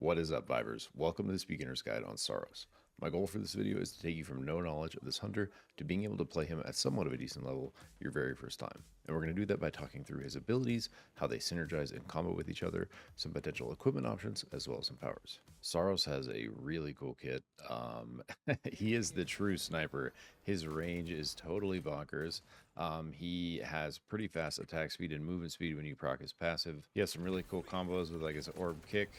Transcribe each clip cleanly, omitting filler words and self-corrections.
What is up, Vibers? Welcome to this beginner's guide on Saros. My goal for this video is to take you from no knowledge of this hunter to being able to play him at somewhat of a decent level your very first time. And we're going to do that by talking through his abilities, how they synergize and combo with each other, some potential equipment options, as well as some powers. Saros has a really cool kit. He is the true sniper. His range is totally bonkers. He has pretty fast attack speed and movement speed when you proc his passive. He has some really cool combos with like his orb kick,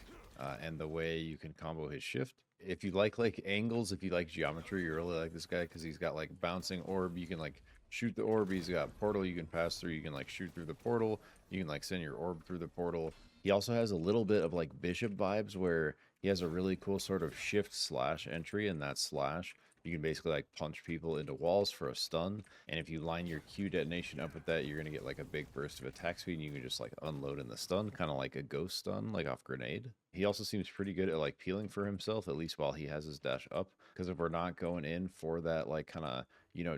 and the way you can combo his shift. If you like angles, if you like geometry, you really like this guy because he's got like bouncing orb. You can like shoot the orb. He's got portal you can pass through. You can like shoot through the portal. You can like send your orb through the portal. He also has a little bit of like bishop vibes where he has a really cool sort of shift slash entry, and that slash you can basically like punch people into walls for a stun. And if you line your Q detonation up with that, you're gonna get like a big burst of attack speed and you can just like unload in the stun, kind of like a ghost stun, like off grenade. He also seems pretty good at like peeling for himself, at least while he has his dash up. Because if we're not going in for that like kind of,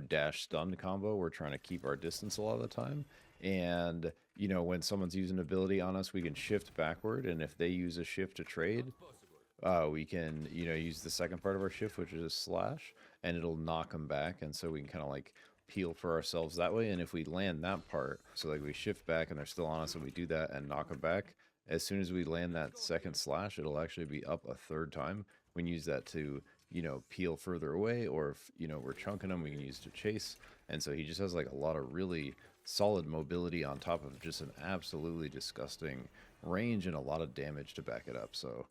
dash stun combo, we're trying to keep our distance a lot of the time. And, when someone's using ability on us, we can shift backward. And if they use a shift to trade, we can, use the second part of our shift, which is a slash, and it'll knock them back. And so we can kind of like peel for ourselves that way. And if we land that part, so like we shift back and they're still on us and we do that and knock them back, as soon as we land that second slash, it'll actually be up a third time. We can use that to, peel further away, or if, we're chunking them, we can use to chase. And so he just has like a lot of really solid mobility on top of just an absolutely disgusting range and a lot of damage to back it up. So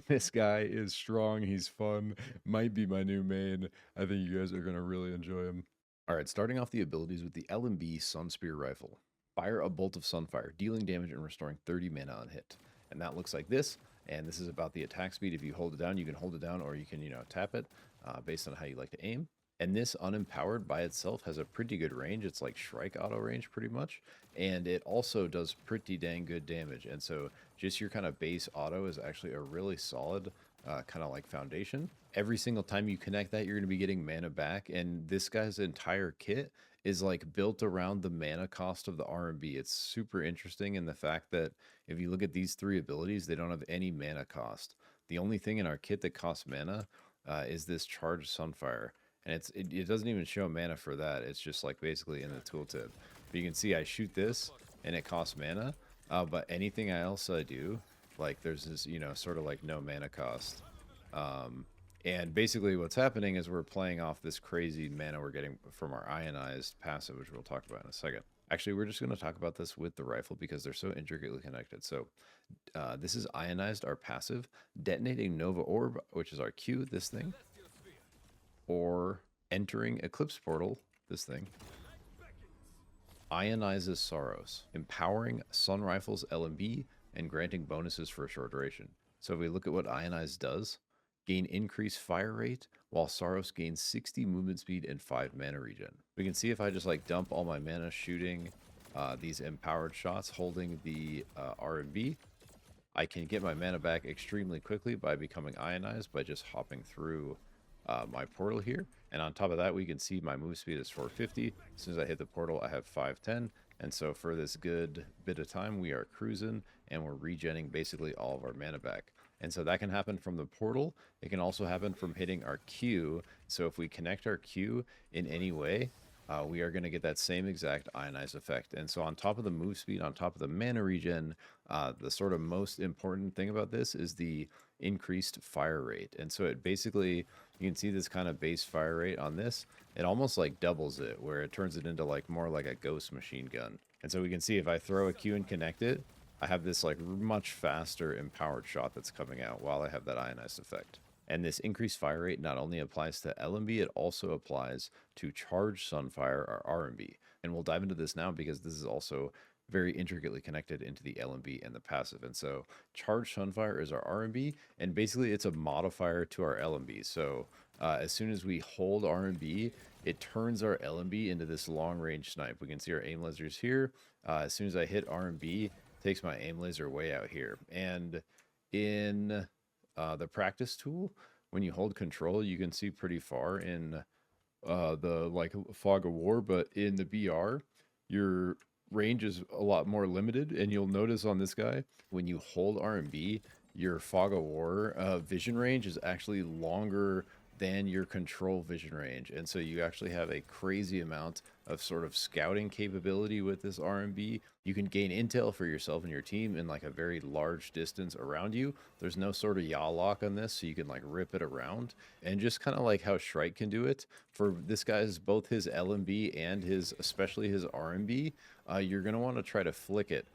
this guy is strong. He's fun. Might be my new main. I think you guys are going to really enjoy him. All right, starting off the abilities with the LMB Sunspear rifle. Fire a bolt of Sunfire, dealing damage and restoring 30 mana on hit. And that looks like this. And this is about the attack speed. If you hold it down, you can hold it down, or you can, tap it based on how you like to aim. And this unempowered by itself has a pretty good range. It's like Shrike auto range pretty much. And it also does pretty dang good damage. And so just your kind of base auto is actually a really solid kind of like foundation. Every single time you connect that, you're going to be getting mana back. And this guy's entire kit is like built around the mana cost of the RMB. It's super interesting in the fact that if you look at these three abilities, they don't have any mana cost. The only thing in our kit that costs mana is this charged Sunfire. And it doesn't even show mana for that. It's just like basically in the tooltip. But you can see I shoot this and it costs mana. But anything else I do, like there's this, sort of like no mana cost. And basically what's happening is we're playing off this crazy mana we're getting from our Ionized passive, which we'll talk about in a second. Actually, we're just going to talk about this with the rifle because they're so intricately connected. So this is Ionized, our passive, detonating Nova Orb, which is our Q, this thing, or entering Eclipse Portal, this thing, ionizes Saros, empowering Sun Rifle's LMB and granting bonuses for a short duration. So if we look at what Ionized does, gain increased fire rate, while Saros gains 60 movement speed and 5 mana regen. We can see if I just like dump all my mana shooting these empowered shots, holding the RMB, I can get my mana back extremely quickly by becoming ionized by just hopping through my portal here. And on top of that, we can see my move speed is 450. As soon as I hit the portal, I have 510. And so for this good bit of time, we are cruising and we're regenning basically all of our mana back. And so that can happen from the portal. It can also happen from hitting our Q. So if we connect our Q in any way, we are going to get that same exact ionized effect. And so on top of the move speed, on top of the mana regen, the sort of most important thing about this is the increased fire rate. And so it basically, you can see this kind of base fire rate on this. It almost like doubles it, where it turns it into like more like a ghost machine gun. And so we can see if I throw a Q and connect it, I have this like much faster empowered shot that's coming out while I have that ionized effect. And this increased fire rate not only applies to LMB, it also applies to charged Sunfire, or RMB. And we'll dive into this now because this is also very intricately connected into the LMB and the passive. And so charged Sunfire is our RMB, and basically it's a modifier to our LMB. So as soon as we hold RMB, it turns our LMB into this long range snipe. We can see our aim lasers here. As soon as I hit RMB, it takes my aim laser way out here. And in the practice tool, when you hold control, you can see pretty far in the like fog of war, but in the BR, your range is a lot more limited. And you'll notice on this guy, when you hold RMB, your Fog of War vision range is actually longer than your control vision range. And so you actually have a crazy amount of sort of scouting capability with this RMB. You can gain intel for yourself and your team in like a very large distance around you. There's no sort of yaw lock on this, so you can like rip it around. And just kind of like how Shrike can do it, for this guy's both his LMB and his, especially his RMB, you're going to want to try to flick it.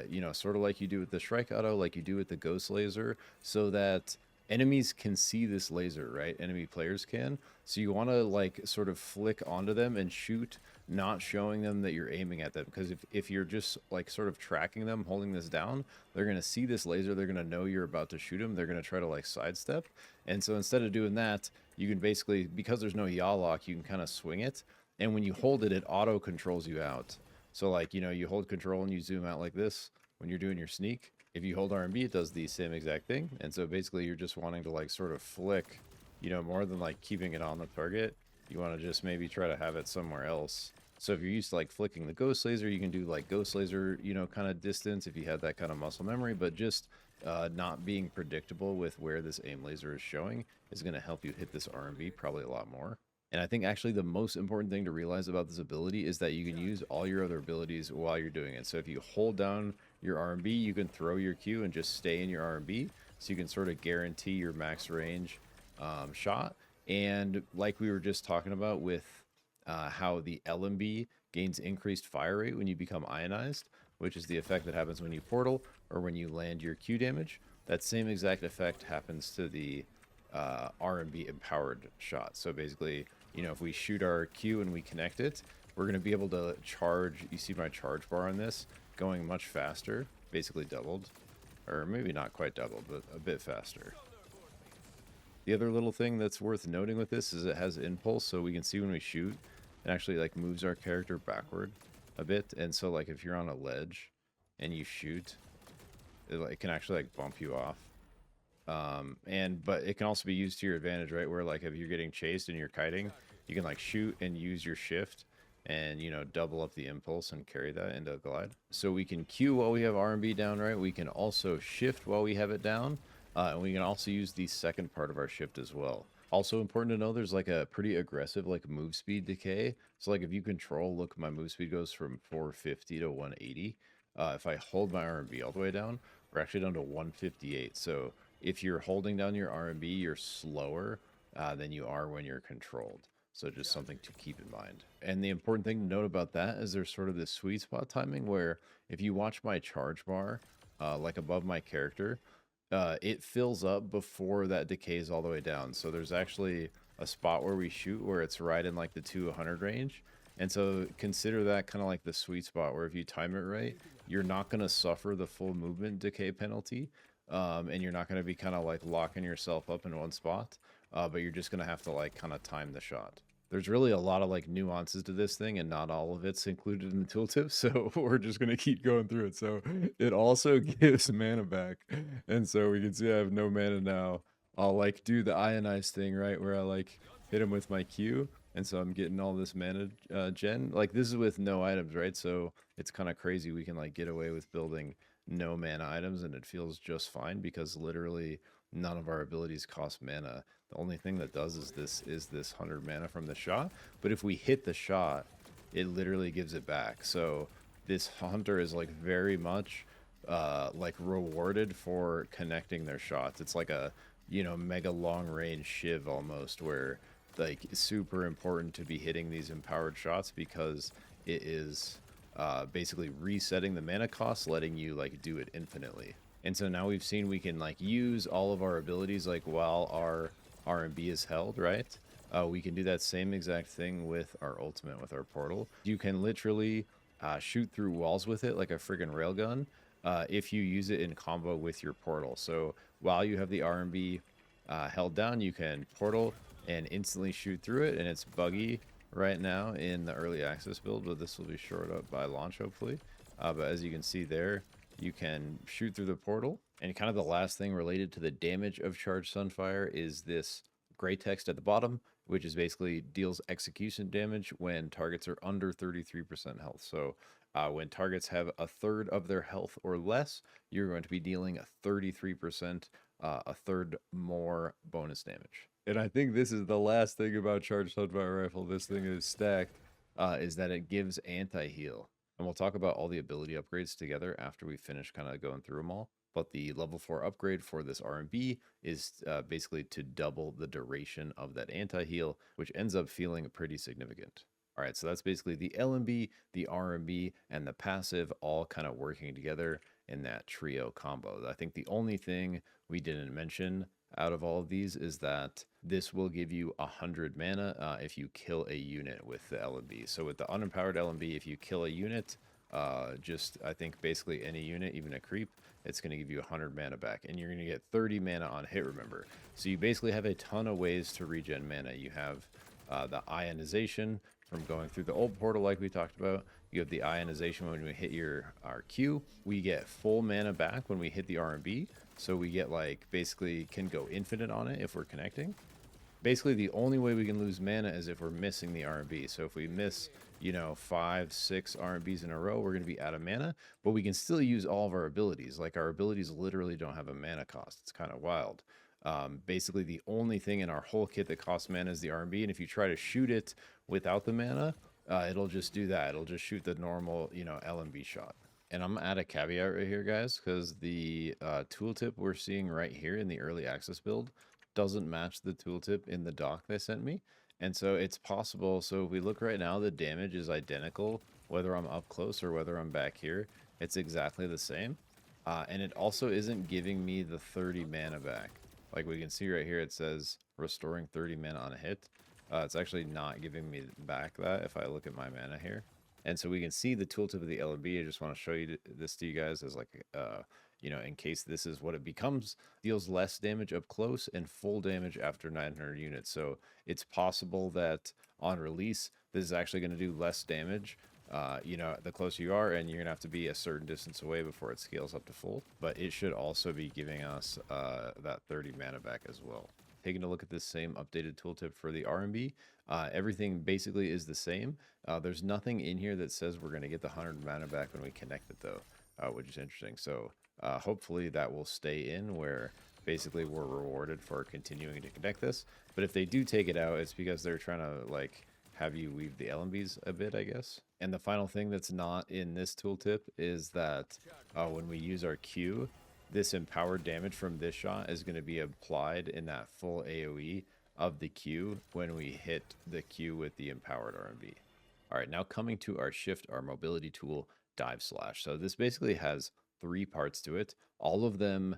You know, sort of like you do with the Shrike Auto, like you do with the Ghost Laser, so that enemies can see this laser, right? Enemy players can. So you want to like sort of flick onto them and shoot, not showing them that you're aiming at them. Because if you're just like sort of tracking them, holding this down, they're going to see this laser. They're going to know you're about to shoot them. They're going to try to like sidestep. And so instead of doing that, you can basically, because there's no yaw lock, you can kind of swing it. And when you hold it, it auto controls you out. So like, you know, you hold control and you zoom out like this when you're doing your sneak. If you hold RMB, it does the same exact thing. And so basically you're just wanting to like sort of flick, you know, more than like keeping it on the target. You want to just maybe try to have it somewhere else. So if you're used to like flicking the Ghost Laser, you can do like Ghost Laser, you know, kind of distance if you have that kind of muscle memory. But just not being predictable with where this aim laser is showing is going to help you hit this RMB probably a lot more. And I think actually the most important thing to realize about this ability is that you can use all your other abilities while you're doing it. So if you hold down your RMB, you can throw your Q and just stay in your RMB. So you can sort of guarantee your max range shot. And like we were just talking about with how the LMB gains increased fire rate when you become ionized, which is the effect that happens when you portal or when you land your Q damage. That same exact effect happens to the RMB empowered shot. So basically, you know, if we shoot our Q and we connect it, we're going to be able to charge. You see my charge bar on this going much faster, basically doubled, or maybe not quite doubled, but a bit faster. The other little thing that's worth noting with this is it has impulse, so we can see when we shoot, it actually like moves our character backward a bit. And so like if you're on a ledge and you shoot, it can actually like bump you off. But it can also be used to your advantage, right? Where like if you're getting chased and you're kiting, you can like shoot and use your shift and, you know, double up the impulse and carry that into a glide. So we can Q while we have RMB down, right? We can also shift while we have it down. And we can also use the second part of our shift as well. Also important to know, there's like a pretty aggressive like move speed decay. So like if you control, look, my move speed goes from 450 to 180. If I hold my RMB all the way down, we're actually down to 158. So if you're holding down your RMB, you're slower than you are when you're controlled. So just something to keep in mind. And the important thing to note about that is there's sort of this sweet spot timing where if you watch my charge bar, like above my character, it fills up before that decays all the way down. So there's actually a spot where we shoot where it's right in like the 200 range. And so consider that kind of like the sweet spot where if you time it right, you're not going to suffer the full movement decay penalty. And you're not going to be kind of like locking yourself up in one spot, but you're just going to have to like kind of time the shot. There's really a lot of like nuances to this thing, and not all of it's included in the tooltip, so we're just going to keep going through it. So it also gives mana back, and so we can see I have no mana now. I'll like do the ionized thing, right, where I like hit him with my Q, and so I'm getting all this mana gen. Like this is with no items, right? So it's kind of crazy. We can like get away with building no mana items and it feels just fine because literally none of our abilities cost mana. The only thing that does is this 100 mana from the shot, but if we hit the shot, it literally gives it back. So this hunter is like very much like rewarded for connecting their shots. It's like a, you know, mega long range shiv almost, where like it's super important to be hitting these empowered shots because it is basically resetting the mana cost, letting you like do it infinitely. And so now we've seen we can like use all of our abilities like while our RMB is held, right? We can do that same exact thing with our ultimate, with our portal. You can literally shoot through walls with it like a friggin' railgun if you use it in combo with your portal. So while you have the RMB held down, you can portal and instantly shoot through it, and it's buggy right now in the early access build, but this will be shored up by launch hopefully. But as you can see there, you can shoot through the portal. And kind of the last thing related to the damage of charged Sunfire is this gray text at the bottom, which is basically deals execution damage when targets are under 33% health. So When targets have a third of their health or less, you're going to be dealing a 33%, a third more bonus damage. And I think this is the last thing about Charged Sunfire Rifle. This thing is stacked, is that it gives anti-heal. And we'll talk about all the ability upgrades together after we finish kind of going through them all. But the level 4 upgrade for this RMB is basically to double the duration of that anti-heal, which ends up feeling pretty significant. All right, so that's basically the LMB, the RMB, and the passive all kind of working together in that trio combo. I think the only thing we didn't mention out of all of these is that this will give you 100 mana if you kill a unit with the LMB. So with the unempowered LMB, if you kill a unit, I think basically any unit, even a creep, it's going to give you 100 mana back, and you're going to get 30 mana on hit, remember. So you basically have a ton of ways to regen mana. You have the ionization from going through the old portal like we talked about. You have the ionization when we hit our Q. We get full mana back when we hit the RMB. So we get like basically can go infinite on it if we're connecting. Basically the only way we can lose mana is if we're missing the RMB. So if we miss, 5, 6 RMBs in a row, we're going to be out of mana, but we can still use all of our abilities. Like our abilities literally don't have a mana cost. It's kind of wild. Basically the only thing in our whole kit that costs mana is the RMB, and if you try to shoot it without the mana, it'll just do that. It'll just shoot the normal, LMB shot. And I'm gonna add a caveat right here, guys, because the tooltip we're seeing right here in the early access build doesn't match the tooltip in the doc they sent me. And so it's possible. So if we look right now, the damage is identical, whether I'm up close or whether I'm back here. It's exactly the same. And it also isn't giving me the 30 mana back. Like we can see right here, it says restoring 30 mana on a hit. It's actually not giving me back that if I look at my mana here. And so we can see the tooltip of the LMB. I just want to show you this to you guys as like, in case this is what it becomes. Deals less damage up close and full damage after 900 units. So it's possible that on release, this is actually going to do less damage, the closer you are, and you're going to have to be a certain distance away before it scales up to full. But it should also be giving us that 30 mana back as well. Taking a look at this same updated tooltip for the RMB, everything basically is the same. There's nothing in here that says we're going to get the 100 mana back when we connect it, though, which is interesting. So hopefully that will stay in where basically we're rewarded for continuing to connect this. But if they do take it out, it's because they're trying to like have you weave the LMBs a bit, I guess. And the final thing that's not in this tooltip is that when we use our Q, this empowered damage from this shot is going to be applied in that full AoE of the Q when we hit the Q with the empowered RMB. All right, now coming to our shift, our mobility tool, Dive Slash. So this basically has 3 parts to it. All of them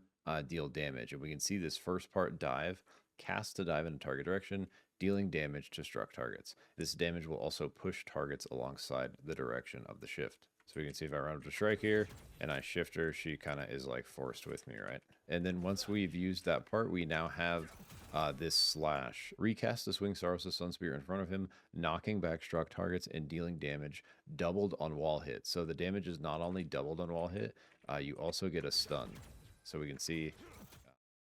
deal damage. And we can see this first part, Dive, cast to dive in a target direction, dealing damage to struck targets. This damage will also push targets alongside the direction of the shift. So we can see if I run up to strike here and I shift her, she kind of is like forced with me, right? And then once we've used that part, we now have this slash. Recast the swing Saros' Sunspear in front of him, knocking back struck targets and dealing damage doubled on wall hit. So the damage is not only doubled on wall hit, you also get a stun. So we can see.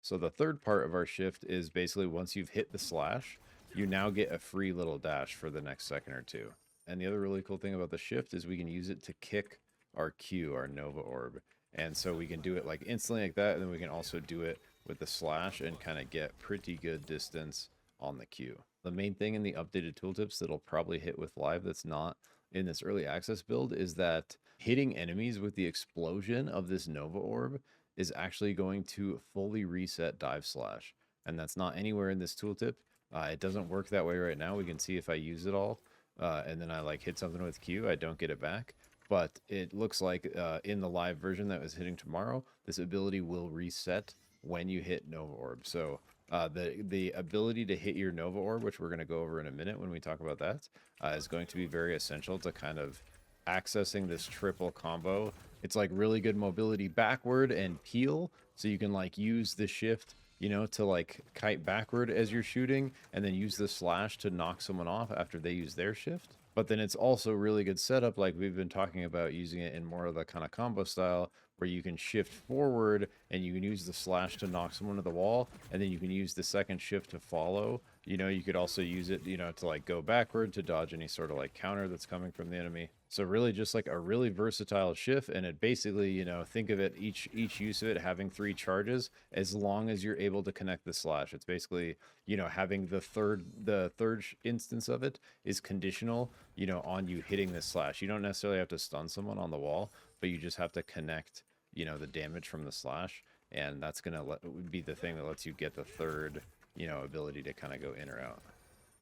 So the third part of our shift is basically once you've hit the slash, you now get a free little dash for the next second or two. And the other really cool thing about the shift is we can use it to kick our Q, our Nova Orb. And so we can do it like instantly like that, and then we can also do it with the slash and kind of get pretty good distance on the Q. The main thing in the updated tooltips that'll probably hit with live that's not in this early access build is that hitting enemies with the explosion of this Nova Orb is actually going to fully reset Dive Slash. And that's not anywhere in this tooltip. It doesn't work that way right now. We can see if I use it all. And then I like hit something with Q, I don't get it back. But it looks like in the live version that was hitting tomorrow, this ability will reset when you hit Nova Orb. So the ability to hit your Nova Orb, which we're going to go over in a minute when we talk about that, is going to be very essential to kind of accessing this triple combo. It's like really good mobility backward and peel, so you can like use the shift, to like kite backward as you're shooting, and then use the slash to knock someone off after they use their shift. But then it's also really good setup, like we've been talking about, using it in more of the kind of combo style where you can shift forward and you can use the slash to knock someone to the wall, and then you can use the second shift to follow You know, you could also use it, you know, to like go backward to dodge any sort of like counter that's coming from the enemy. So really just like a really versatile shift, and it basically, you know, think of it each use of it having 3 charges as long as you're able to connect the slash. It's basically, you know, having the third instance of it is conditional, you know, on you hitting this slash. You don't necessarily have to stun someone on the wall, but you just have to connect, you know, the damage from the slash, and that's going to be the thing that lets you get the third, you know, ability to kind of go in or out.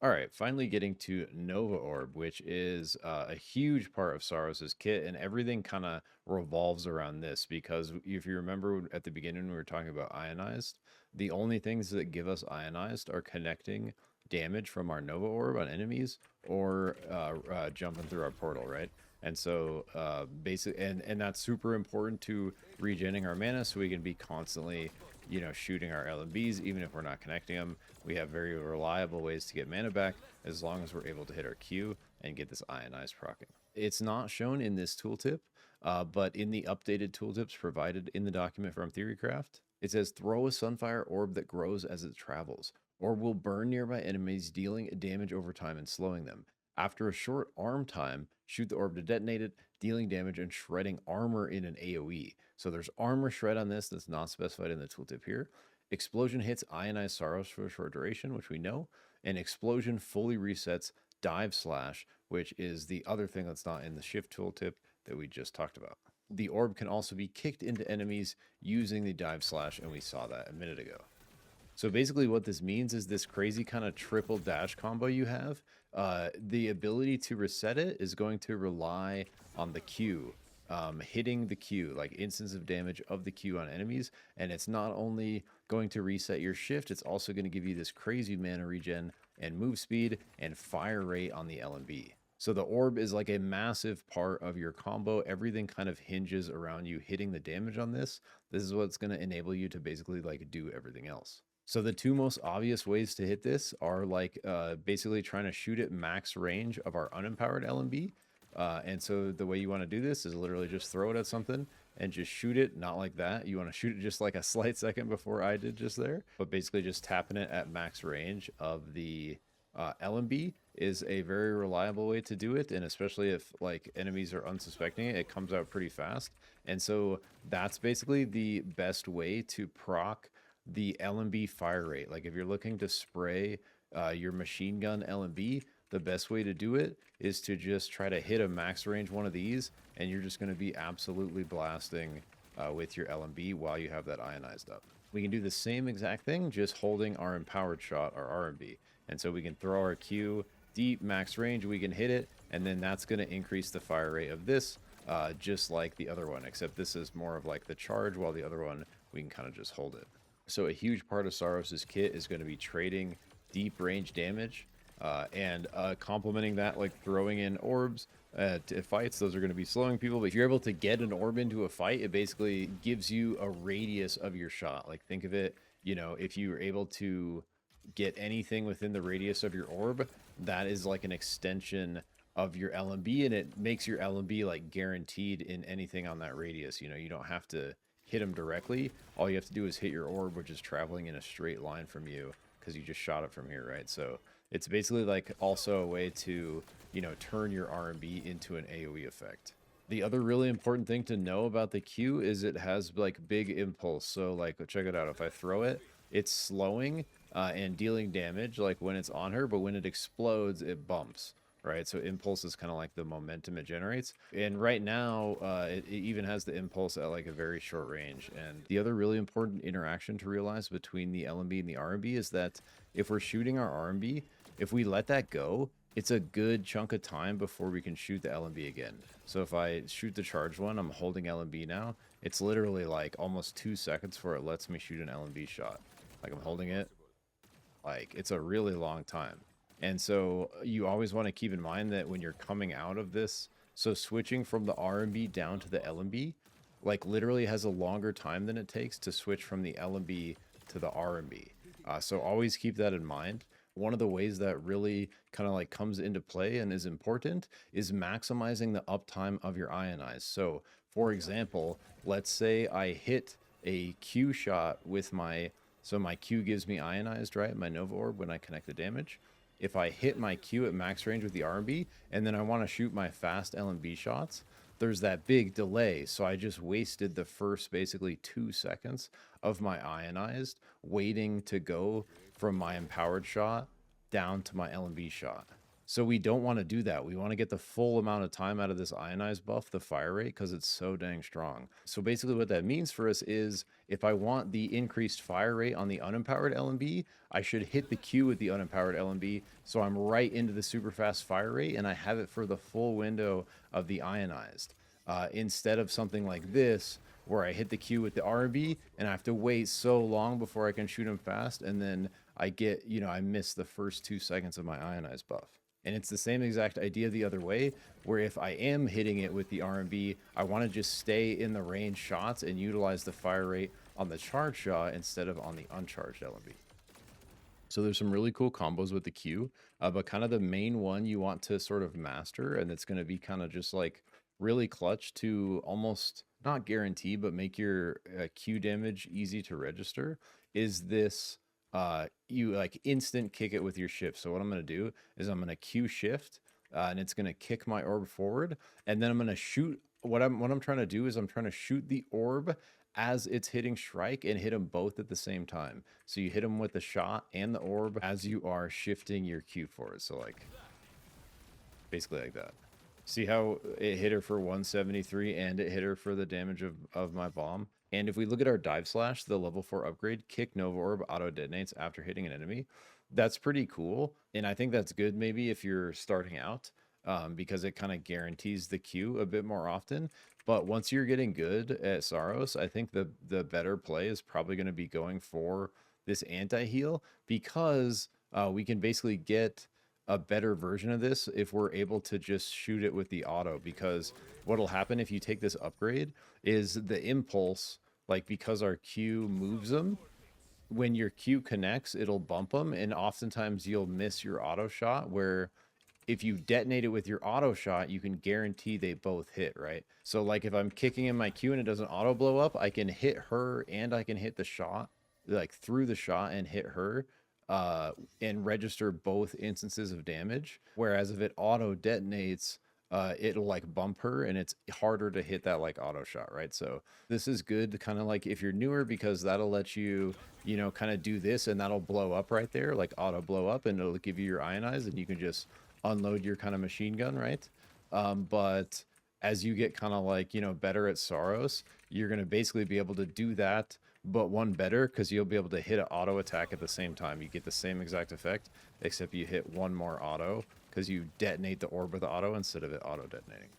All right, finally getting to Nova Orb, which is a huge part of Saros's kit, and everything kind of revolves around this, because if you remember at the beginning we were talking about Ionized, the only things that give us Ionized are connecting damage from our Nova Orb on enemies or jumping through our portal, right? And so basically, and that's super important to regenerating our mana, so we can be constantly, you know, shooting our LMBs even if we're not connecting them. We have very reliable ways to get mana back as long as we're able to hit our Q and get this Ionized proccing. It's not shown in this tooltip, but in the updated tooltips provided in the document from Theorycraft, it says throw a Sunfire orb that grows as it travels. Orb will burn nearby enemies, dealing damage over time and slowing them. After a short arm time, shoot the orb to detonate it, dealing damage and shredding armor in an AoE. So there's armor shred on this that's not specified in the tooltip here. Explosion hits Ionized Saros for a short duration, which we know. And Explosion fully resets Dive Slash, which is the other thing that's not in the shift tooltip that we just talked about. The orb can also be kicked into enemies using the Dive Slash, and we saw that a minute ago. So basically what this means is this crazy kind of triple dash combo you have, the ability to reset it is going to rely on the Q, hitting the Q, like instance of damage of the Q on enemies. And it's not only going to reset your shift, it's also going to give you this crazy mana regen and move speed and fire rate on the LMB. So the orb is like a massive part of your combo. Everything kind of hinges around you hitting the damage on this. This is what's going to enable you to basically like do everything else. So the 2 most obvious ways to hit this are like basically trying to shoot at max range of our unempowered LMB. And so the way you want to do this is literally just throw it at something and just shoot it, not like that. You want to shoot it just like a slight second before I did just there, but basically just tapping it at max range of the LMB is a very reliable way to do it. And especially if like enemies are unsuspecting it, it comes out pretty fast. And so that's basically the best way to proc the LMB fire rate. Like if you're looking to spray your machine gun LMB, the best way to do it is to just try to hit a max range one of these, and you're just going to be absolutely blasting with your LMB while you have that ionized up. We can do the same exact thing, just holding our empowered shot, our RMB. And so we can throw our Q deep max range, we can hit it, and then that's going to increase the fire rate of this, just like the other one, except this is more of like the charge, while the other one, we can kind of just hold it. So a huge part of Saros's kit is going to be trading deep range damage and complementing that, like throwing in orbs to fights. Those are going to be slowing people, but if you're able to get an orb into a fight, it basically gives you a radius of your shot. Like think of it, you know, if you were able to get anything within the radius of your orb, that is like an extension of your LMB, and it makes your LMB like guaranteed in anything on that radius. You know, you don't have to hit them directly. All you have to do is hit your orb, which is traveling in a straight line from you because you just shot it from here, right? So it's basically like also a way to, you know, turn your RMB into an AoE effect. The other really important thing to know about the Q is it has like big impulse. So like, check it out. If I throw it, it's slowing and dealing damage like when it's on her, but when it explodes, it bumps. Right, so impulse is kind of like the momentum it generates, and right now it even has the impulse at like a very short range. And the other really important interaction to realize between the LMB and the RMB is that if we're shooting our RMB, if we let that go, it's a good chunk of time before we can shoot the LMB again. So if I shoot the charged one, I'm holding LMB now, it's literally like almost 2 seconds before it lets me shoot an LMB shot. Like I'm holding it, like it's a really long time. And so you always want to keep in mind that when you're coming out of this, so switching from the RMB down to the LMB, like literally has a longer time than it takes to switch from the LMB to the RMB. So always keep that in mind. One of the ways that really kind of like comes into play and is important is maximizing the uptime of your Ionized. So for example, let's say I hit a Q shot with my So my Q gives me Ionized, right? My Nova Orb when I connect the damage. If I hit my Q at max range with the RMB, and then I want to shoot my fast LMB shots, there's that big delay. So I just wasted the first basically 2 seconds of my Ionized waiting to go from my empowered shot down to my LMB shot. So we don't want to do that. We want to get the full amount of time out of this Ionized buff, the fire rate, because it's so dang strong. So basically what that means for us is if I want the increased fire rate on the unempowered LMB, I should hit the Q with the unempowered LMB, so I'm right into the super fast fire rate, and I have it for the full window of the Ionized. Instead of something like this, where I hit the Q with the RMB, and I have to wait so long before I can shoot him fast, and then I get, I miss the first 2 seconds of my Ionized buff. And it's the same exact idea the other way, where if I am hitting it with the RMB, I want to just stay in the range shots and utilize the fire rate on the charged shot instead of on the uncharged LMB. So there's some really cool combos with the Q, but kind of the main one you want to sort of master, and it's going to be kind of just like really clutch to almost not guarantee, but make your Q damage easy to register, is this you like instant kick it with your shift. So what I'm going to do is I'm going to Q shift and it's going to kick my orb forward, and then I'm going to shoot. What I'm trying to do is I'm trying to shoot the orb as it's hitting strike and hit them both at the same time. So you hit them with the shot and the orb as you are shifting your Q forward. So like basically like that. See how it hit her for 173 and it hit her for the damage of my bomb? And if we look at our dive slash, the level 4 upgrade, kick Nova Orb auto detonates after hitting an enemy. That's pretty cool. And I think that's good maybe if you're starting out, because it kind of guarantees the Q a bit more often. But once you're getting good at Saros, I think the better play is probably going to be going for this anti-heal, because we can basically get a better version of this if we're able to just shoot it with the auto. Because what'll happen if you take this upgrade is the impulse, like because our Q moves them, when your Q connects, it'll bump them, and oftentimes you'll miss your auto shot, where if you detonate it with your auto shot, you can guarantee they both hit, right? So like if I'm kicking in my Q and it doesn't auto blow up, I can hit her and I can hit the shot, like through the shot and hit her, and register both instances of damage. Whereas if it auto detonates, it'll like bump her and it's harder to hit that like auto shot, right? So this is good kind of like if you're newer, because that'll let you, kind of do this and that'll blow up right there, like auto blow up, and it'll give you your Ionized and you can just unload your kind of machine gun, right? But as you get kind of like, better at Saros, you're going to basically be able to do that, but one better, because you'll be able to hit an auto attack at the same time. You get the same exact effect, except you hit one more auto because you detonate the orb with the auto instead of it auto detonating.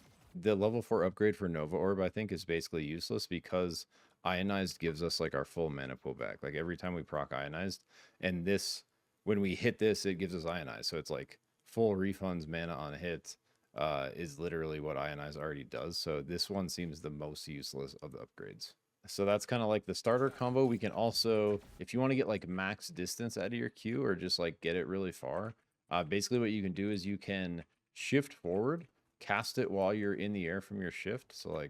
The level 4 upgrade for Nova Orb, I think, is basically useless because Ionized gives us like our full mana pool back. Like every time we proc Ionized, and this, when we hit this, it gives us Ionized. So it's like full refunds mana on hit is literally what Ionized already does. So this one seems the most useless of the upgrades. So that's kind of like the starter combo. We can also, if you want to get like max distance out of your Q or just like get it really far, basically what you can do is you can shift forward, cast it while you're in the air from your shift. So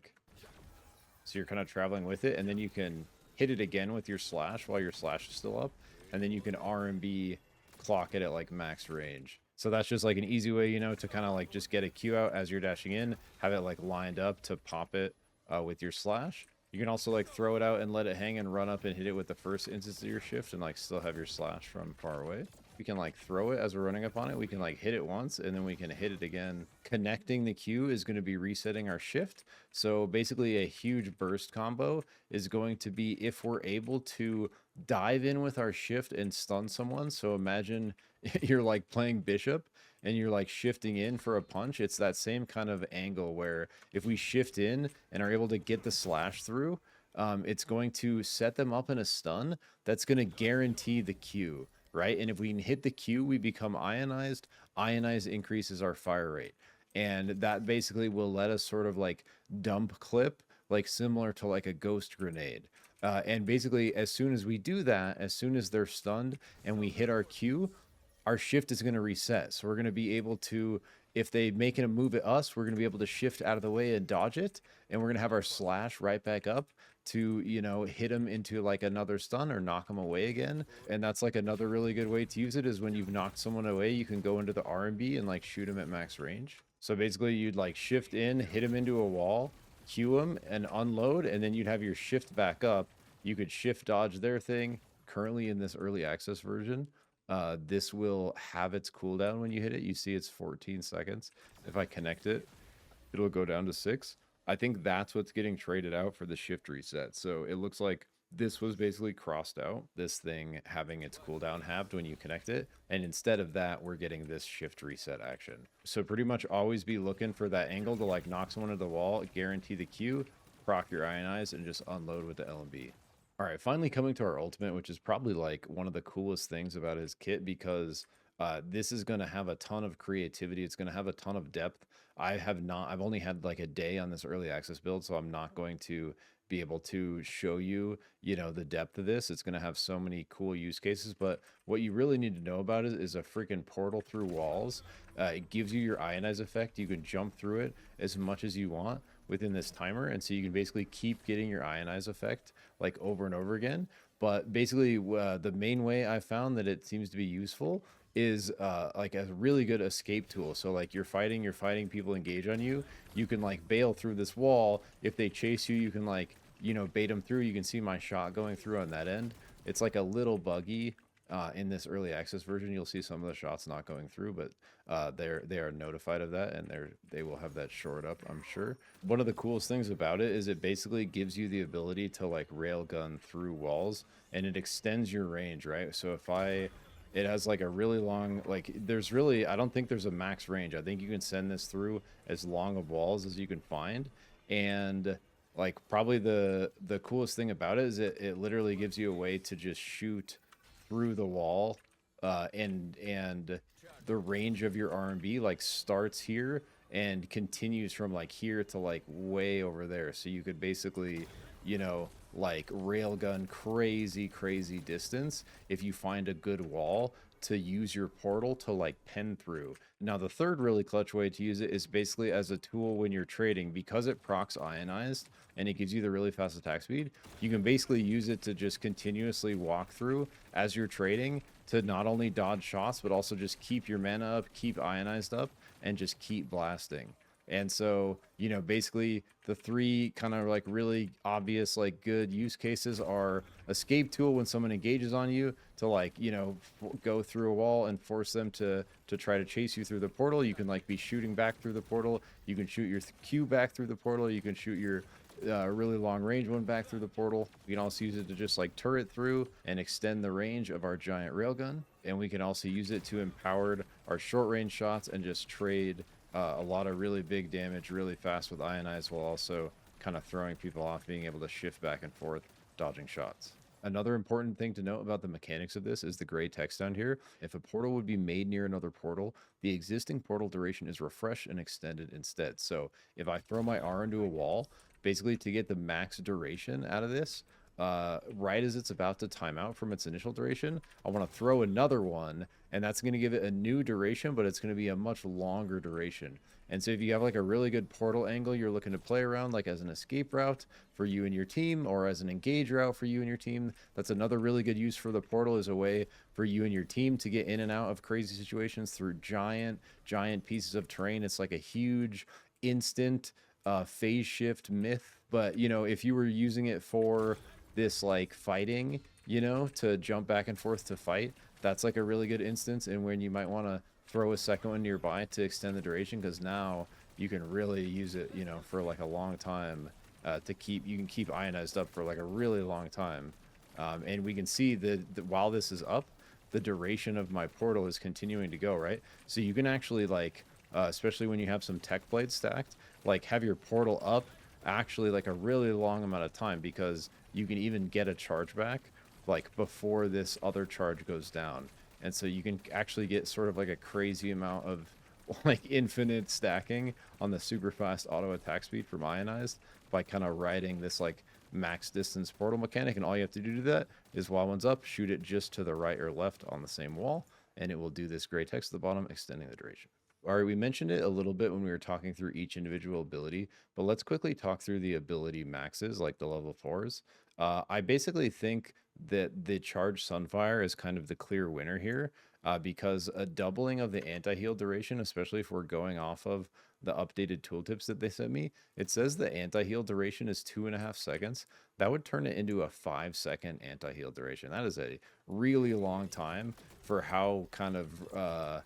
you're kind of traveling with it, and then you can hit it again with your slash while your slash is still up, and then you can RMB clock it at like max range. So that's just like an easy way, to kind of like just get a Q out as you're dashing in, have it like lined up to pop it with your slash. You can also like throw it out and let it hang and run up and hit it with the first instance of your shift and like still have your slash from far away. We can like throw it as we're running up on it. We can like hit it once and then we can hit it again. Connecting the Q is going to be resetting our shift. So basically a huge burst combo is going to be if we're able to dive in with our shift and stun someone. So imagine you're like playing bishop and you're like shifting in for a punch. It's that same kind of angle where if we shift in and are able to get the slash through, it's going to set them up in a stun that's going to guarantee the Q, right? And if we can hit the Q, we become Ionized. Ionized increases our fire rate, and that basically will let us sort of like dump clip, like similar to like a ghost grenade. And basically as soon as we do that, as soon as they're stunned and we hit our Q, our shift is going to reset. So we're going to be able to if they make a move at us, we're going to be able to shift out of the way and dodge it. And we're going to have our slash right back up to, you know, hit them into like another stun or knock them away again. And that's like another really good way to use it is when you've knocked someone away, you can go into the RMB and like shoot them at max range. So basically you'd like shift in, hit them into a wall, Q them and unload, and then you'd have your shift back up. You could shift dodge their thing. Currently in this early access version, this will have its cooldown when you hit it. You see it's 14 seconds. If I connect it, it'll go down to 6. I think that's what's getting traded out for the shift reset. So it looks like this was basically crossed out, this thing having its cooldown halved when you connect it. And instead of that, we're getting this shift reset action. So pretty much always be looking for that angle to like knock someone into the wall, guarantee the Q, proc your Ionized, and just unload with the LMB. All right, finally coming to our ultimate, which is probably like one of the coolest things about his kit because this is going to have a ton of creativity. It's going to have a ton of depth. I've only had like a day on this early access build, so I'm not going to be able to show you, you know, the depth of this. It's going to have so many cool use cases, but what you really need to know about it is a freaking portal through walls. It gives you your Ionized effect. You can jump through it as much as you want within this timer, and so you can basically keep getting your Ionized effect like over and over again. But basically the main way I found that it seems to be useful is like a really good escape tool. So like you're fighting, people engage on you, you can like bail through this wall. If they chase you, you can like, you know, bait them through. You can see my shot going through on that end. It's like a little buggy in this early access version. You'll see some of the shots not going through, but they are notified of that, and they will have that shored up, I'm sure. One of the coolest things about it is it basically gives you the ability to like railgun through walls, and it extends your range, right? So it has like a really long, like I don't think there's a max range. I think you can send this through as long of walls as you can find. And like probably the coolest thing about it is it literally gives you a way to just shoot through the wall, and the range of your RMB like starts here and continues from like here to like way over there. So you could basically, you know, like railgun crazy distance if you find a good wall to use your portal to like pen through. Now the third really clutch way to use it is basically as a tool when you're trading, because it procs Ionized and it gives you the really fast attack speed. You can basically use it to just continuously walk through as you're trading to not only dodge shots but also just keep your mana up, keep Ionized up, and just keep blasting. And so, you know, basically the three kind of like really obvious, like good use cases are escape tool when someone engages on you to like, you know, go through a wall and force them to try to chase you through the portal. You can like be shooting back through the portal. You can shoot your Q back through the portal. You can shoot your really long range one back through the portal. We can also use it to just like turret through and extend the range of our giant railgun. And we can also use it to empower our short range shots and just trade a lot of really big damage really fast with Ionized, while also kind of throwing people off, being able to shift back and forth, dodging shots. Another important thing to note about the mechanics of this is the gray text down here. If a portal would be made near another portal, the existing portal duration is refreshed and extended instead. So if I throw my R into a wall, basically to get the max duration out of this, right as it's about to time out from its initial duration, I want to throw another one, and that's going to give it a new duration, but it's going to be a much longer duration. And so if you have like a really good portal angle you're looking to play around, like as an escape route for you and your team, or as an engage route for you and your team, that's another really good use for the portal, is a way for you and your team to get in and out of crazy situations through giant pieces of terrain. It's like a huge instant phase shift myth. But you know, if you were using it for this like fighting, you know, to jump back and forth to fight, that's like a really good instance, and when you might want to throw a second one nearby to extend the duration, because now you can really use it, you know, for like a long time, you can keep Ionized up for like a really long time. And we can see that while this is up, the duration of my portal is continuing to go, right? So you can actually like, especially when you have some tech blades stacked, like have your portal up actually like a really long amount of time, because you can even get a charge back like before this other charge goes down. And so you can actually get sort of like a crazy amount of like infinite stacking on the super fast auto attack speed from Ionized by kind of riding this like max distance portal mechanic. And all you have to do to that is while one's up, shoot it just to the right or left on the same wall, and it will do this gray text at the bottom, extending the duration. All right, we mentioned it a little bit when we were talking through each individual ability, but let's quickly talk through the ability maxes, like the level 4s. I basically think that the Charged Sunfire is kind of the clear winner here, because a doubling of the anti-heal duration, especially if we're going off of the updated tooltips that they sent me, it says the anti-heal duration is 2.5 seconds. That would turn it into a 5-second anti-heal duration. That is a really long time for how kind of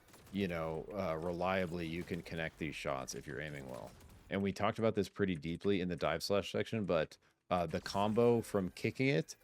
reliably you can connect these shots if you're aiming well. And we talked about this pretty deeply in the dive slash section, but the combo from kicking it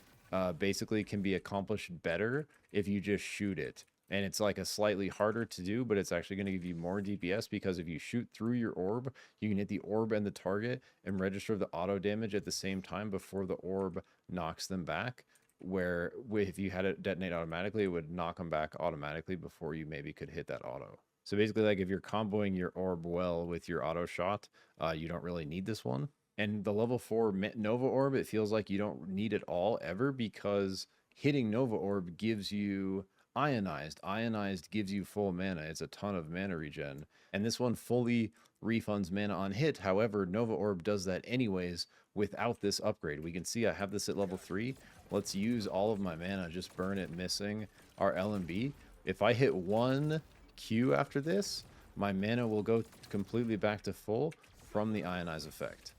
basically can be accomplished better if you just shoot it. And it's like a slightly harder to do, but it's actually going to give you more DPS, because if you shoot through your orb, you can hit the orb and the target and register the auto damage at the same time before the orb knocks them back. Where if you had it detonate automatically, it would knock them back automatically before you maybe could hit that auto. So basically, like if you're comboing your orb well with your auto shot, you don't really need this one. And the level 4 Nova Orb, it feels like you don't need it all ever, because hitting Nova Orb gives you Ionized. Ionized gives you full mana. It's a ton of mana regen. And this one fully refunds mana on hit. However, Nova Orb does that anyways without this upgrade. We can see I have this at level 3. Let's use all of my mana, just burn it, missing our LMB. If I hit 1 Q after this, my mana will go completely back to full from the Ionize effect.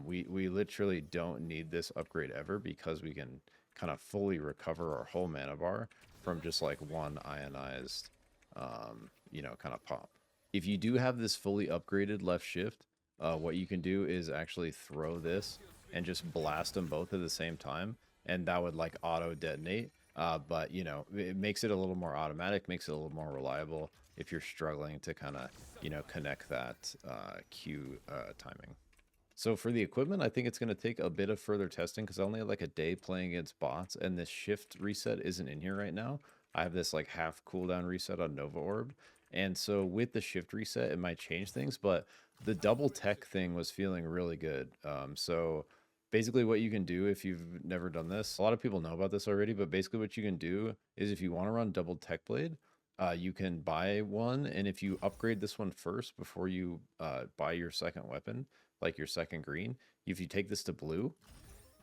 We literally don't need this upgrade ever, because we can kind of fully recover our whole mana bar from just like one Ionized, kind of pop. If you do have this fully upgraded left shift, what you can do is actually throw this and just blast them both at the same time, and that would like auto detonate. But it makes it a little more automatic, makes it a little more reliable if you're struggling to kind of connect that Q timing. So for the equipment, I think it's going to take a bit of further testing, because I only had like a day playing against bots, and this shift reset isn't in here right now. I have this like half cooldown reset on Nova Orb, and so with the shift reset, it might change things, but the double tech thing was feeling really good. So basically what you can do, if you've never done this, a lot of people know about this already, but basically what you can do is if you want to run double tech blade, you can buy one, and if you upgrade this one first before you buy your second weapon, like your second green, if you take this to blue,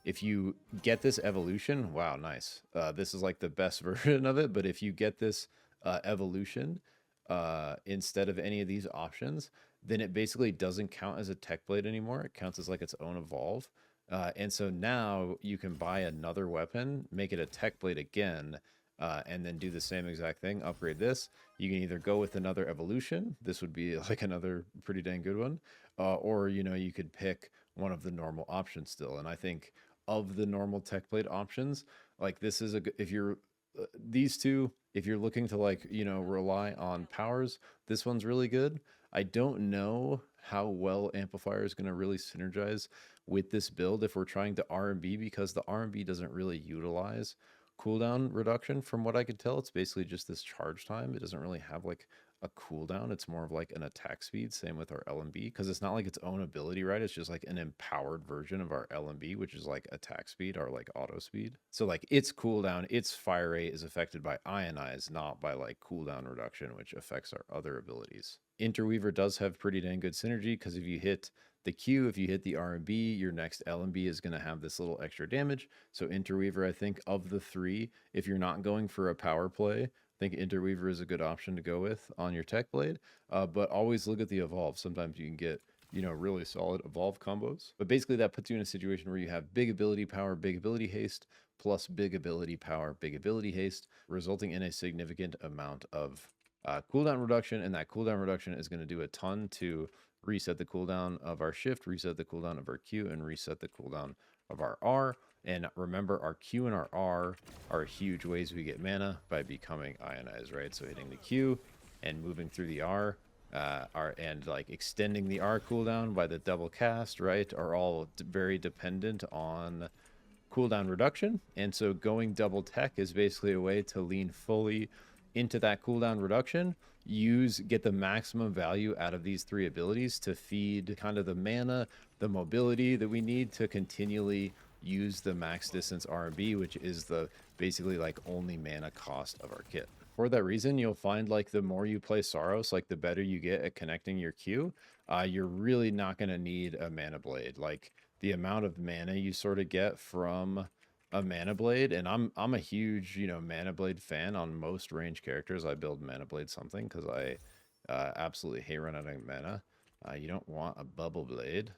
if you get this evolution, wow, nice. This is like the best version of it, but if you get this evolution instead of any of these options, then it basically doesn't count as a tech blade anymore. It counts as like its own evolve. And so now you can buy another weapon, make it a tech blade again, and then do the same exact thing, upgrade this. You can either go with another evolution, this would be like another pretty dang good one, or you could pick one of the normal options still. And I think of the normal tech blade options, like this is if you're these two, if you're looking to like rely on powers, this one's really good. I don't know how well Amplifier is going to really synergize with this build if we're trying to RMB, because the RMB doesn't really utilize cooldown reduction. From what I could tell, it's basically just this charge time. It doesn't really have like a cooldown. It's more of like an attack speed. Same with our LMB, because it's not like its own ability, right? It's just like an empowered version of our LMB, which is like attack speed or like auto speed. So like its cooldown, its fire rate is affected by Ionized, not by like cooldown reduction, which affects our other abilities. Interweaver does have pretty dang good synergy, because if you hit the Q, if you hit the RMB, your next LMB is going to have this little extra damage. So Interweaver, I think of the three, if you're not going for a power play, I think Interweaver is a good option to go with on your tech blade. But always look at the evolve. Sometimes you can get really solid evolve combos. But basically that puts you in a situation where you have big ability power, big ability haste, plus big ability power, big ability haste, resulting in a significant amount of cooldown reduction. And that cooldown reduction is going to do a ton to reset the cooldown of our shift, reset the cooldown of our Q, and reset the cooldown of our R. And remember, our Q and our R are huge ways we get mana by becoming Ionized, right? So hitting the Q and moving through the R, and like extending the R cooldown by the double cast, right, are all very dependent on cooldown reduction. And so going double tech is basically a way to lean fully into that cooldown reduction, get the maximum value out of these three abilities to feed kind of the mana, the mobility that we need to continually use the max distance RMB, which is the basically like only mana cost of our kit. For that reason, you'll find like the more you play Saros, like the better you get at connecting your Q, you're really not going to need a mana blade. Like the amount of mana you sort of get from a mana blade, and I'm a huge, you know, mana blade fan on most range characters. I build mana blade something because I absolutely hate running out of mana. You don't want a bubble blade,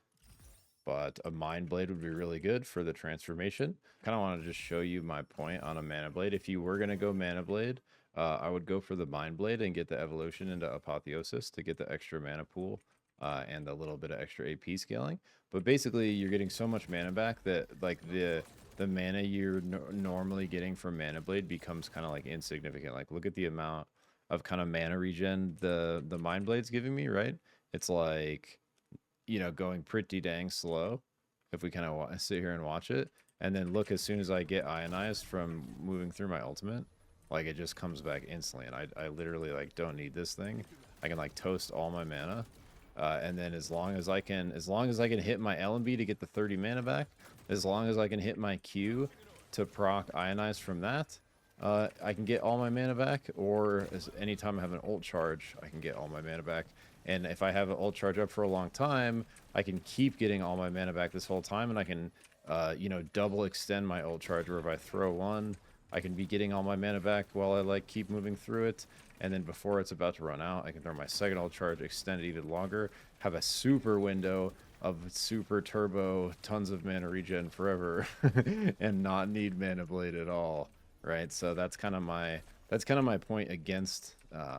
but a mind blade would be really good for the transformation. Kind of want to just show you my point on a mana blade. If you were going to go mana blade, I would go for the mind blade and get the evolution into apotheosis to get the extra mana pool and a little bit of extra AP scaling. But basically, you're getting so much mana back that like the mana you're normally getting from mana blade becomes kind of like insignificant. Like look at the amount of kind of mana regen the mind blade's giving me, right? It's like, you know, going pretty dang slow if we kind of sit here and watch it. And then look, as soon as I get ionized from moving through my ultimate, like it just comes back instantly. And I literally like don't need this thing. I can like toast all my mana. And then as long as I can hit my LMB to get the 30 mana back, as long as I can hit my Q to proc ionized from that, I can get all my mana back. Or anytime I have an ult charge, I can get all my mana back. And if I have an ult charge up for a long time, I can keep getting all my mana back this whole time, and I can, you know, double extend my ult charge, where if I throw one, I can be getting all my mana back while I like keep moving through it. And then before it's about to run out, I can throw my second ult charge, extend it even longer, have a super window of super turbo, tons of mana regen forever, and not need mana blade at all, right? So that's kind of my point against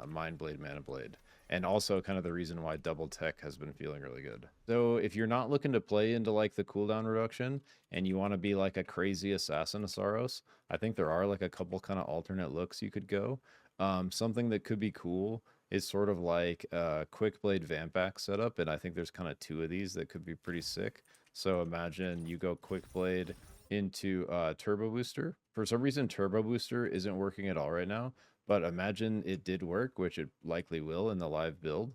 mind blade mana blade. And also kind of the reason why double tech has been feeling really good. So if you're not looking to play into like the cooldown reduction and you want to be like a crazy assassin of Saros, I think there are like a couple kind of alternate looks you could go. Something that could be cool is sort of like a quick blade vamp back setup, and I think there's kind of two of these that could be pretty sick. So imagine you go quick blade into turbo booster. For some reason turbo booster isn't working at all right now, but imagine it did work, which it likely will in the live build.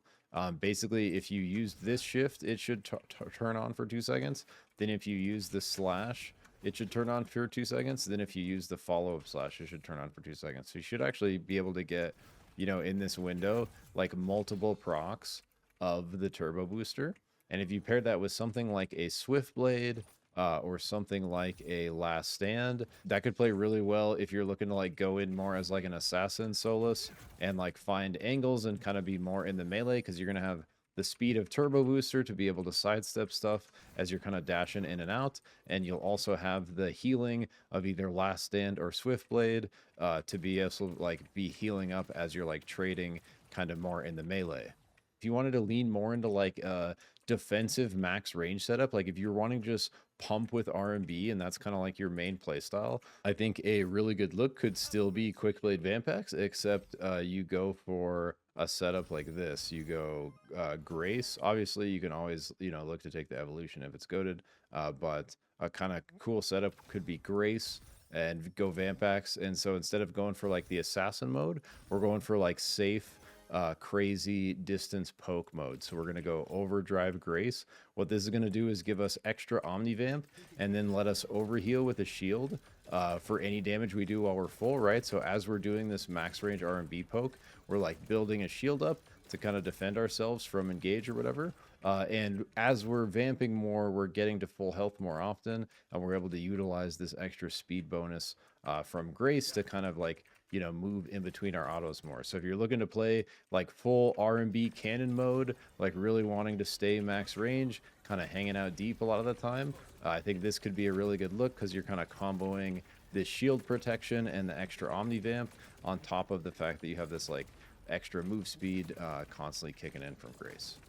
Basically, if you use this shift, it should turn on for 2 seconds. Then if you use the slash, it should turn on for 2 seconds. Then if you use the follow-up slash, it should turn on for 2 seconds. So you should actually be able to get, you know, in this window, like multiple procs of the turbo booster. And if you pair that with something like a swift blade, or something like a last stand, that could play really well if you're looking to like go in more as like an assassin Solus and like find angles and kind of be more in the melee, because you're going to have the speed of turbo booster to be able to sidestep stuff as you're kind of dashing in and out, and you'll also have the healing of either last stand or swift blade to be able to like be healing up as you're like trading kind of more in the melee. If you wanted to lean more into like a defensive max range setup, like if you're wanting to just pump with RMB and that's kind of like your main play style, I think a really good look could still be quick blade Vampex, except you go for a setup like this. You go Grace. Obviously you can always, you know, look to take the evolution if it's goated, but a kind of cool setup could be Grace and go Vampex. And so instead of going for like the assassin mode, we're going for like safe crazy distance poke mode. So we're going to go Overdrive Grace. What this is going to do is give us extra Omnivamp and then let us overheal with a shield for any damage we do while we're full, right? So as we're doing this max range RMB poke, we're like building a shield up to kind of defend ourselves from engage or whatever. And as we're vamping more, we're getting to full health more often, and we're able to utilize this extra speed bonus from Grace to kind of like, you know, move in between our autos more. So if you're looking to play like full RMB cannon mode, like really wanting to stay max range, kind of hanging out deep a lot of the time, I think this could be a really good look, because you're kind of comboing this shield protection and the extra Omnivamp on top of the fact that you have this like extra move speed constantly kicking in from Grace.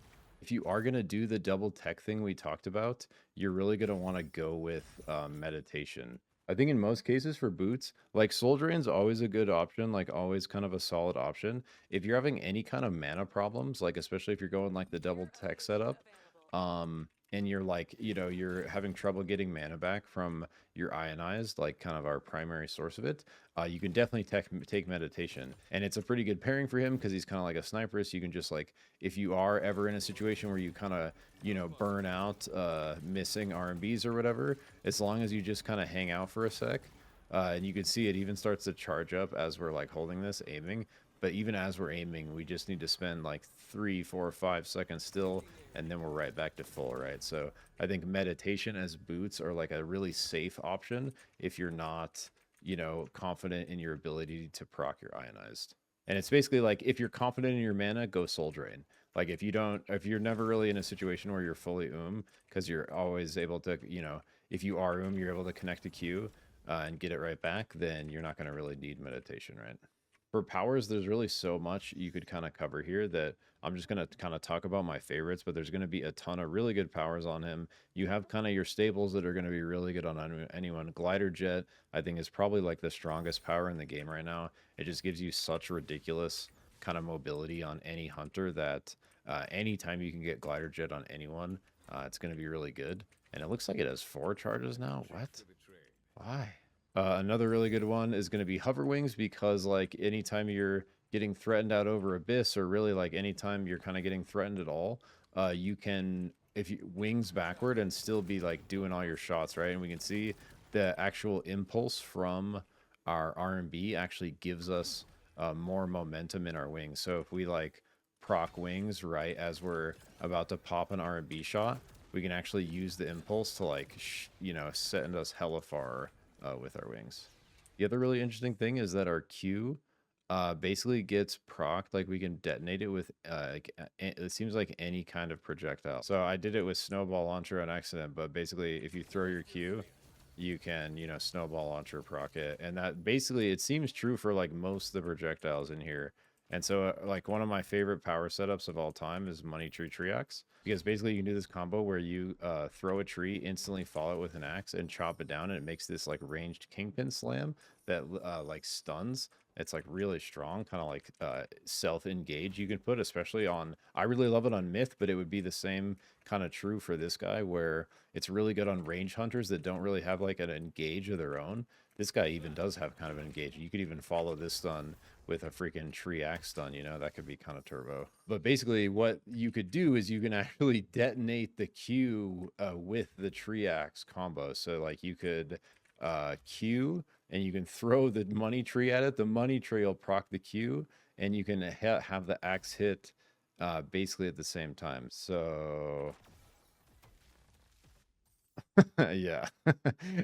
If you are going to do the double tech thing we talked about, you're really going to want to go with meditation. I think in most cases for boots, like Soul Drain's always a good option, like always kind of a solid option. If you're having any kind of mana problems, like especially if you're going like the double tech setup, and you're like, you know, you're having trouble getting mana back from your Ionized, like kind of our primary source of it, you can definitely take meditation. And it's a pretty good pairing for him because he's kind of like a sniper. So you can just like, if you are ever in a situation where you kind of, you know, burn out missing RMBs or whatever, as long as you just kind of hang out for a sec, And you can see it even starts to charge up as we're like holding this, aiming. But even as we're aiming, we just need to spend like 3, 4, 5 seconds still, and then we're right back to full, right? So I think meditation as boots are like a really safe option if you're not, you know, confident in your ability to proc your ionized. And it's basically like if you're confident in your mana, go soul drain. Like if you don't, if you're never really in a situation where you're fully because you're always able to, you know, if you are you're able to connect a Q and get it right back, then you're not going to really need meditation, right? For powers, there's really so much you could kind of cover here that I'm just going to kind of talk about my favorites, but there's going to be a ton of really good powers on him. You have kind of your staples that are going to be really good on anyone. Glider Jet, I think, is probably like the strongest power in the game right now. It just gives you such ridiculous kind of mobility on any hunter that anytime you can get Glider Jet on anyone, it's going to be really good. And it looks like it has 4 charges now. What? Why? Another really good one is going to be Hover Wings, because like anytime you're getting threatened out over Abyss, or really like anytime you're kind of getting threatened at all, you can, if you wings backward and still be like doing all your shots, right? And we can see the actual impulse from our RMB actually gives us more momentum in our wings. So if we like proc wings right as we're about to pop an RMB shot, we can actually use the impulse to like, you know, send us hella far with our wings. The other really interesting thing is that our Q basically gets procced, like we can detonate it with, it seems like any kind of projectile. So I did it with snowball launcher on accident, but basically if you throw your Q, you can, you know, snowball launcher proc it. And that basically, it seems true for like most of the projectiles in here. And so like one of my favorite power setups of all time is Money Tree Axe, because basically you can do this combo where you throw a tree, instantly follow it with an axe and chop it down, and it makes this like ranged kingpin slam that like stuns. It's like really strong, kind of like self-engage you can put, especially on, I really love it on Myth, but it would be the same kind of true for this guy, where it's really good on range hunters that don't really have like an engage of their own. This guy even does have kind of an engage. You could even follow this stun with a freaking tree axe stun, you know, that could be kind of turbo. But basically what you could do is you can actually detonate the Q with the tree axe combo. So like you could Q and you can throw the money tree at it. The money tree will proc the Q, and you can have the axe hit basically at the same time. So yeah.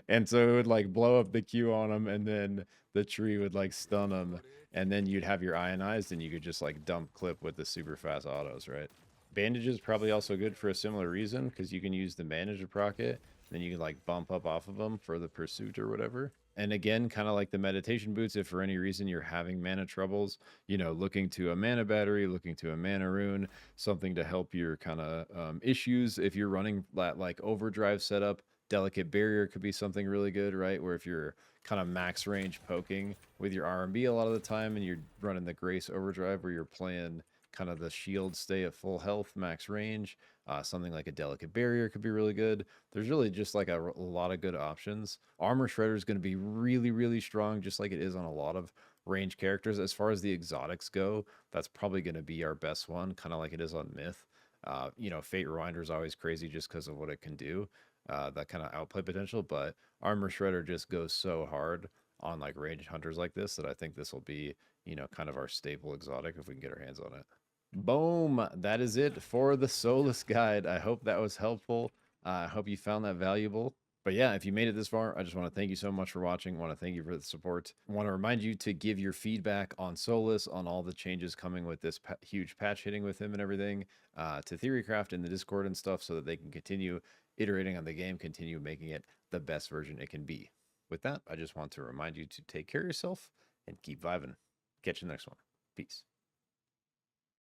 And so it would like blow up the Q on them, and then the tree would like stun them, and then you'd have your ionized, and you could just like dump clip with the super fast autos, right? Bandage is probably also good for a similar reason, because you can use the bandage to proc it, then you can like bump up off of them for the pursuit or whatever. And again, kind of like the meditation boots, if for any reason you're having mana troubles, you know, looking to a mana battery, looking to a mana rune, something to help your kind of issues. If you're running that like overdrive setup, delicate barrier could be something really good, right? Where if you're kind of max range poking with your RMB a lot of the time, and you're running the Grace overdrive where you're playing kind of the shield stay at full health, max range, something like a delicate barrier could be really good. There's really just like a lot of good options. Armor Shredder is going to be really, really strong, just like it is on a lot of range characters. As far as the exotics go, that's probably going to be our best one, kind of like it is on Myth. You know, Fate Rewinder is always crazy just because of what it can do, that kind of outplay potential, but Armor Shredder just goes so hard on like range hunters like this that I think this will be, you know, kind of our staple exotic if we can get our hands on it. Boom, that is it for the Solus guide. I hope that was helpful. I hope you found that valuable. But yeah, if you made it this far, I just want to thank you so much for watching. I want to thank you for the support. I want to remind you to give your feedback on Solus, on all the changes coming with this huge patch hitting with him and everything, to Theorycraft in the Discord and stuff, so that they can continue iterating on the game, continue making it the best version it can be. With that, I just want to remind you to take care of yourself and keep vibing. Catch you in the next one. Peace.